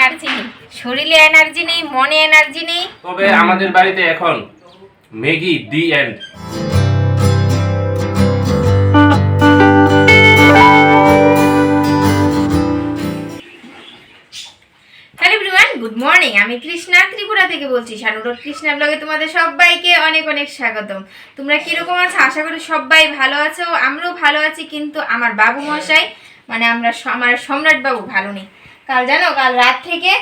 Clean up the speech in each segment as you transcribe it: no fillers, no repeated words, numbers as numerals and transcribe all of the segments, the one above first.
Energy নেই, শরীরে energy নেই, মনে এনার্জি নেই। তবে আমাদের বাড়িতে এখন Maggi the end. Hello everyone, good morning. আমি কৃষ্ণা ত্রিপুরা থেকে বলছি। শানুরোড কৃষ্ণা ব্লগে তোমাদের সবাইকে অনেক অনেক স্বাগতম। তোমরা কিরকম আছো? আশা করি সবাই ভালো আছো। আমরাও ভালো আছি, কিন্তু আমার বাবু মশাই মানে আমার সম্রাট বাবু ভালো নেই। কাল জানো, কাল রাত থেকে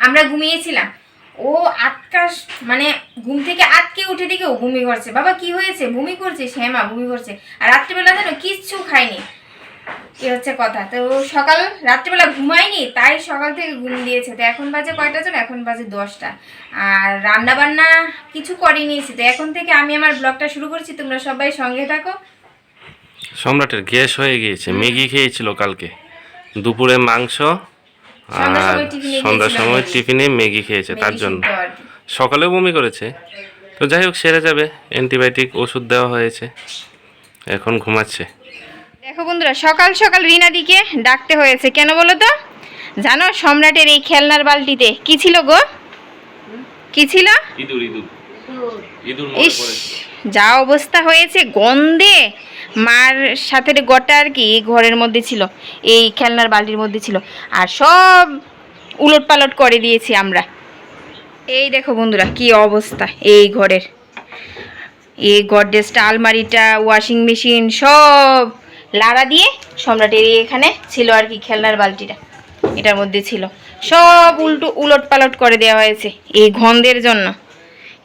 আমরা ঘুমিয়েছিলাম, ও মানে ঘুম থেকে আটকে উঠে দিকে ও বমি করছে। বাবা কি হয়েছে? বমি করছে। শ্যামা বমি করছে। আর রাত্রিবেলা জানো কিচ্ছু খায়নি। কি হচ্ছে কথা, তো রাত্রিবেলা ঘুমায়নি, তাই সকাল থেকে ঘুম দিয়েছে। তো এখন বাজে কয়টা জন? এখন বাজে 10টা। আর রান্না বান্না কিছু করিনি। তো এখন থেকে আমি আমার ব্লগটা শুরু করছি, তোমরা সবাই সঙ্গে থাকো। সম্রাটের গ্যাস হয়ে গিয়েছে, ম্যাগি খেয়েছিল কালকে দুপুরে মাংস, আর সন্ধ্যার সময় টিফিনে ম্যাগি খেয়েছে, তার জন্য সকালেও বমি করেছে। তো যাই হোক, সেরে যাবে, অ্যান্টিবায়োটিক ওষুধ দেওয়া হয়েছে, এখন ঘুমাচ্ছে। দেখো বন্ধুরা, সকাল সকাল রিনাদিকে ডাকতে হয়েছে কেন বলো তো? জানো সম্রাটের এই খেলনার বালতিতে কি ছিল গো? কি ছিল? ইঁদুর। ইস, যা অবস্থা হয়েছে গন্ধে। মার সাথে গোটা আর কি ঘরের মধ্যে ছিল, এই খেলনার বালতির মধ্যে ছিল, আর সব উলট পালট করে দিয়েছি আমরা। এই দেখো বন্ধুরা কি অবস্থা এই ঘরের। এই গডরেজটা, আলমারিটা, ওয়াশিং মেশিন সব লাড়া দিয়ে সম্রাটের এখানে ছিল আর কি, খেলনার বালতিটা এটার মধ্যে ছিল, সব উলট পালট করে দেওয়া হয়েছে এই গন্ধের জন্য।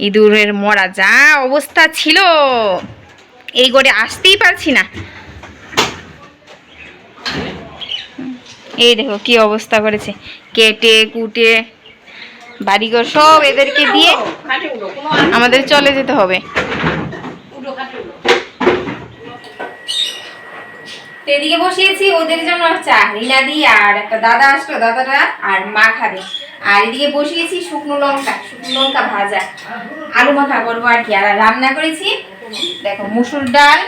ইঁদুরের মরা যা অবস্থা ছিল, এই ঘরে আসতেই পারছি না। এই দেখো কি অবস্থা করেছে, কেটে কুটে বাড়িঘর সব এদেরকে দিয়ে আমাদের চলে যেতে হবে। এদিকে বসিয়েছি ওদের জন্য চা, রিনাদি আর একটা দাদা আসলো, দাদাটা আর মা খাবে। আর এদিকে বসিয়েছি শুকনো লঙ্কা ভাজা, আলু মাখা করবো আর কি। আর রান্না করেছি দেখো মুসুর ডাল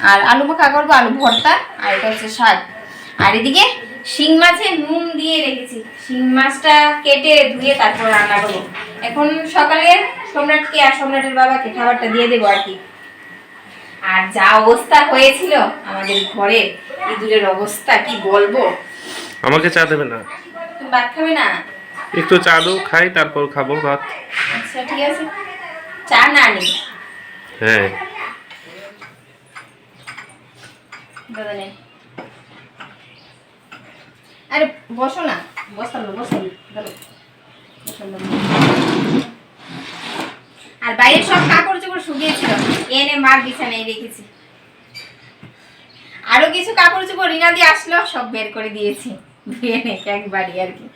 আর আলু মাখা করবো, আলু ভর্তা, আর এটা হচ্ছে শাক। আর এদিকে শিং মাছে নুন দিয়ে রেখেছি, শিং মাছটা কেটে ধুয়ে তারপর রান্না করবো। এখন সকালে সম্রাটকে আর সম্রাটের বাবাকে খাবারটা দিয়ে দেবো আর কি। আর যা অবস্থা হয়েছিল আমাদের ঘরে, ইঁদুরের অবস্থা কি বলবো। আমাকে চা দেবে না? তুমি ভাত খাবে না? একটু চা দাও, খাই তারপর খাবো ভাত। আচ্ছা ঠিক আছে, চা না নি। হ্যাঁ দাদা নেই। আরে বসো না, বসো। আর বাইরে সব কাপড় চোপড় শুকিয়েছিল, এনে মার বিছানায় রেখেছি। আরো কিছু কাপড় চোপড় রিনাদি আসলো, সব বের করে দিয়েছি ধুয়ে নেকে একবারই আর কি।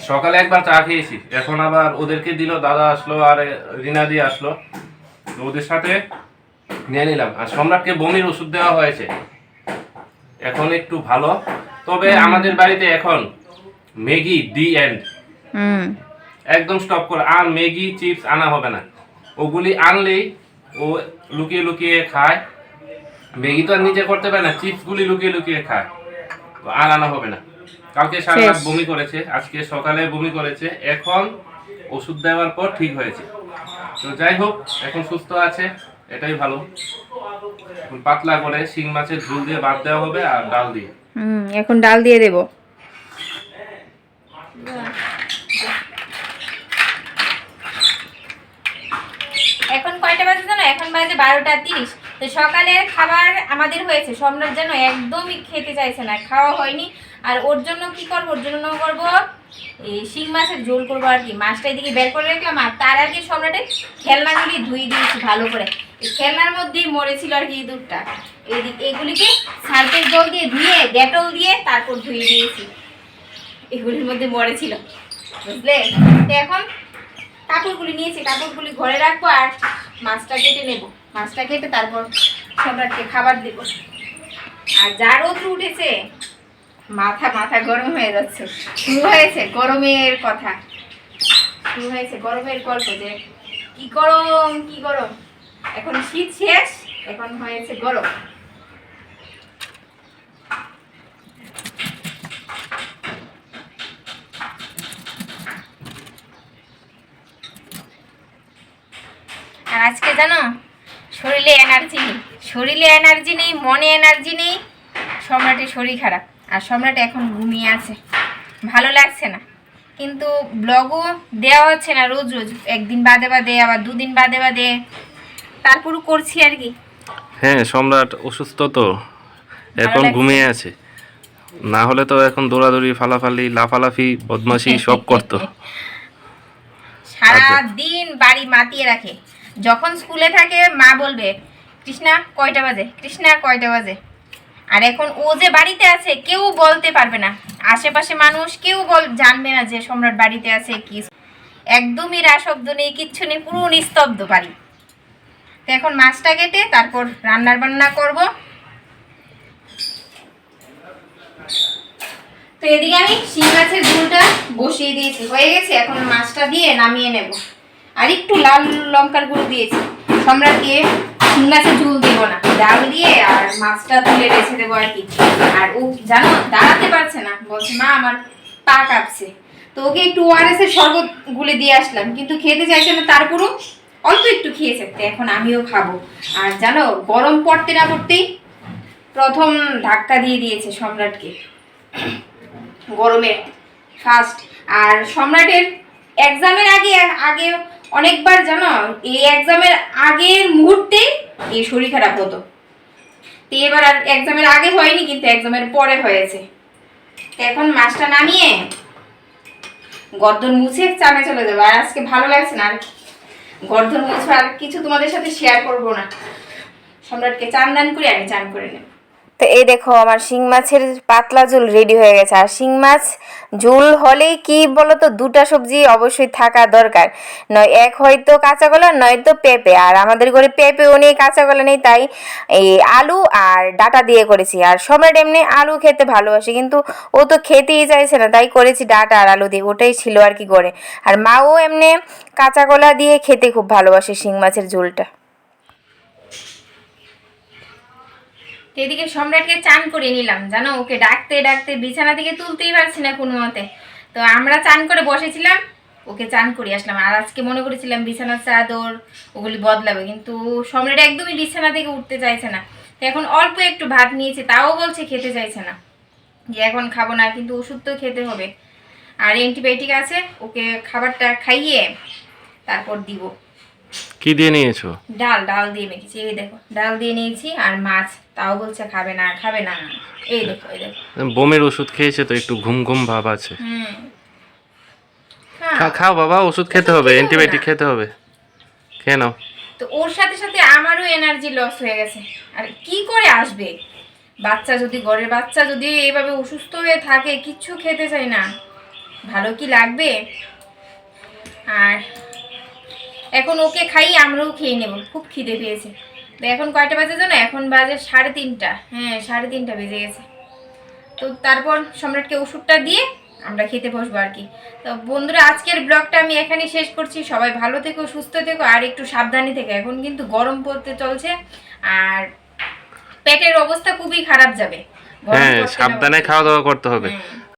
সকালে একবার চা খেয়েছি, এখন আবার ওদেরকে দিল, দাদা আসলো আর রিনাদি আসলো, ওদের সাথে নিয়ে নিলাম। আর সম্রাটকে বমির ওষুধ দেওয়া হয়েছে, এখন একটু ভালো। তবে আমাদের বাড়িতে এখন ম্যাগি দি এন্ড, একদম স্টপ করে। আর ম্যাগি চিপস আনা হবে না, ওগুলি আনলেই ও লুকিয়ে লুকিয়ে খায়। ম্যাগি তো আর নিজে করতে পারে না, চিপস গুলি লুকিয়ে লুকিয়ে খায়, তো আর আনা হবে না। কালকে সারা রাত বমি করেছে, আজকে সকালে বমি করেছে, এখন ওষুধ দেওয়ার পর ঠিক হয়েছে। তো যাই হোক, এখন সুস্থ আছে, এটাই ভালো। এখন পাতলা করে শিং মাছের ঝোল দিয়ে ভাত দেওয়া হবে আর ডাল দিয়ে। এখন ডাল দিয়ে দেব। এখন কয়টা বাজে জানো? এখন বাজে 12টা 30। তো সকালের খাবার আমাদের হয়েছে, সম্রাট যেন একদমই খেতে চাইছে না, খাওয়া হয়নি। আর ওর জন্য কি করবো? ওর জন্য করবো এই শিং মাছের ঝোল করবো আর কি। মাছটা এদিকে বের করে রাখলাম, আর তার আগে সম্রাটের খেলনাগুলি ধুয়ে দিয়েছি ভালো করে। এই খেলনার মধ্যেই মরেছিল আর কি ইঁদুরটা, এগুলিকে সার্ফের জল দিয়ে ধুয়ে, ডেটল দিয়ে তারপর ধুয়ে দিয়েছি, এগুলির মধ্যে মরেছিল, বুঝলে? তো এখন কাপড়গুলি নিয়েছি, কাপড়গুলি ঘরে রাখবো আর মাছটা কেটে নেব। মাছটা কেটে তারপর সম্রাটকে খাবার দেব। আর যা রোদ উঠেছে, মাথা গরম হয়ে যাচ্ছে। শুরু হয়েছে গরমের কথা, শুরু হয়েছে গরমের গল্প, যে কি গরম। এখন শীত শেষ, এখন হয়েছে গরম। আজকে জানো শরীরে এনার্জি নেই, মনে এনার্জি নেই। সম্রাটের শরীর খারাপ, আর সম্রাট এখন ঘুমিয়ে আছে, ভালো লাগছে না। কিন্তু ব্লগও দেওয়া হচ্ছে না রোজ রোজ, একদিন বাদে বাদে, আবার দুদিন বাদে বাদে, তারপরও করছি আর কি। হ্যাঁ, সম্রাট অসুস্থ তো, এখন লাগছে। ঘুমিয়ে আছে। না হলে তো এখন দৌড়াদৌড়ি, ফালাফালি, লাফালাফি, বদমাশি সব করতো। সারা দিন বাড়ি মাতিয়ে রাখে। যখন স্কুলে থাকে মা বলবে কৃষ্ণা কয়টা বাজে, কৃষ্ণা কয়টা বাজে। আর এখন ও যে বাড়িতে আছে কেউ বলতে পারবে না, আশেপাশে মানুষ কেউ জানবে না যে সম্রাট বাড়িতে আছে কি। একদমই শব্দ নেই, কিচ্ছু নেই, পুরো নিস্তব্ধ বাড়ি। তো এখন মাছটা কেটে তারপর রান্নার বান্না করব। তো এদিকে আমি শিং মাছের ঝোলটা বসিয়ে দিয়েছি, হয়ে গেছে। এখন মাছটা দিয়ে নামিয়ে নেব। আর একটু লাল লঙ্কার গুঁড়ো দিয়েছি। সম্রাটকে শিং মাছের ঝোল দেবো না, ডাল দিয়ে আর মাছটা তুলে রেখে দেবো আর কি। আর ও জানো দাঁড়াতে পারছে না, বলছে মা আমার পা কাঁপছে। তো ওকে একটু ওআরএস এর শরবত গুলে দিয়ে আসলাম, কিন্তু খেতে চাইছে না, তারপরও অল্প একটু খেয়েছে। তো এখন আমিও খাবো। আর জানো গরম পড়তে না পড়তেই প্রথম ধাক্কা দিয়ে দিয়েছে সম্রাটকে, গরমের ফার্স্ট। আর সম্রাটের এক্সামের আগে অনেকবার জানো এই এক্সামের আগের মুহূর্তেই এই শরীর খারাপ হতো। তো এবার আর এক্সামের আগে হয়নি, কিন্তু এক্সামের পরে হয়েছে। তো এখন মাছটা নামিয়ে গর্দন মুছে চানে চলে যাবো। আর আজকে ভালো লাগছে না, আর গর্দন মুছে আর কিছু তোমাদের সাথে শেয়ার করবো না। সম্রাটকে চান দান করে আমি চান করে নেব। তো এই দেখো আমার শিং মাছের পাতলা ঝোল রেডি হয়ে গেছে। আর শিং মাছ ঝোল হলেই কি বলতো, দুটা সবজি অবশ্যই থাকা দরকার, নয় এক হয়তো কাঁচা কলা নয়তো পেঁপে। আর আমাদের ঘরে পেঁপেও নেই, কাঁচা কলা নেই, তাই এই আলু আর ডাঁটা দিয়ে করেছি। আর সম্রাট এমনি আলু খেতে ভালোবাসে, কিন্তু ও তো খেতেই চাইছে না, তাই করেছি ডাঁটা আর আলু দিয়ে, ওটাই ছিল আর কি করে। আর মাও এমনি কাঁচা কলা দিয়ে খেতে খুব ভালোবাসে শিং মাছের ঝোলটা। এদিকে সম্রাটকে চান করে নিলাম, জানো ওকে ডাকতে ডাকতে বিছানা থেকে তুলতেই পারছি না কোনো মতে। তো আমরা চান করে বসেছিলাম, ওকে চান করে আসলাম। আর আজকে মনে করেছিলাম বিছানার চাদর ওগুলি বদলাবে, কিন্তু সম্রাট একদমই বিছানা থেকে উঠতে চাইছে না। তো এখন অল্প একটু ভাত নিয়েছে, তাও বলছে খেতে চাইছে না, যে এখন খাবো না, কিন্তু ওষুধ তো খেতে হবে। আর অ্যান্টিবায়োটিক আছে, ওকে খাবারটা খাইয়ে তারপর দিব। কি দিয়ে নিয়েছো? ডাল দিয়ে মেখেছি, এই দেখো ডাল দিয়ে নিয়েছি। আর মাছ, তাও বলছে খাবে না। এই দেখো বমির ওষুধ খেয়েছে তো, একটু ঘুম ঘুম ভাব আছে। খাও বাবা, ওষুধ খেতে হবে, অ্যান্টিবায়োটিক খেতে হবে, খেয়ে নাও। তো ওর সাথে সাথে আমারও এনার্জি লস হয়ে গেছে। আর কি করে আসবে ঘরের বাচ্চা যদি এইভাবে অসুস্থ হয়ে থাকে, কিচ্ছু খেতে চাই না, ভালো কি লাগবে? আর এখন ওকে খাইয়ে আমরাও খেয়ে নেব, খুব খিদে পেয়েছে। তো এখন কয়টা বাজে জানো? এখন বাজে 3:30। হ্যাঁ 3:30 বেজে গেছে। তো তারপর সম্রাটকে ওষুধটা দিয়ে আমরা খেতে বসবো আর কি। তো বন্ধুরা আজকের ব্লগটা আমি এখানেই শেষ করছি। সবাই ভালো থেকো, সুস্থ থেকো, আর একটু সাবধানে থেকো। এখন কিন্তু গরম পড়তে চলছে, আর পেটের অবস্থা খুবই খারাপ যাবে। হ্যাঁ, সাবধানে খাওয়া দাওয়া করতে হবে।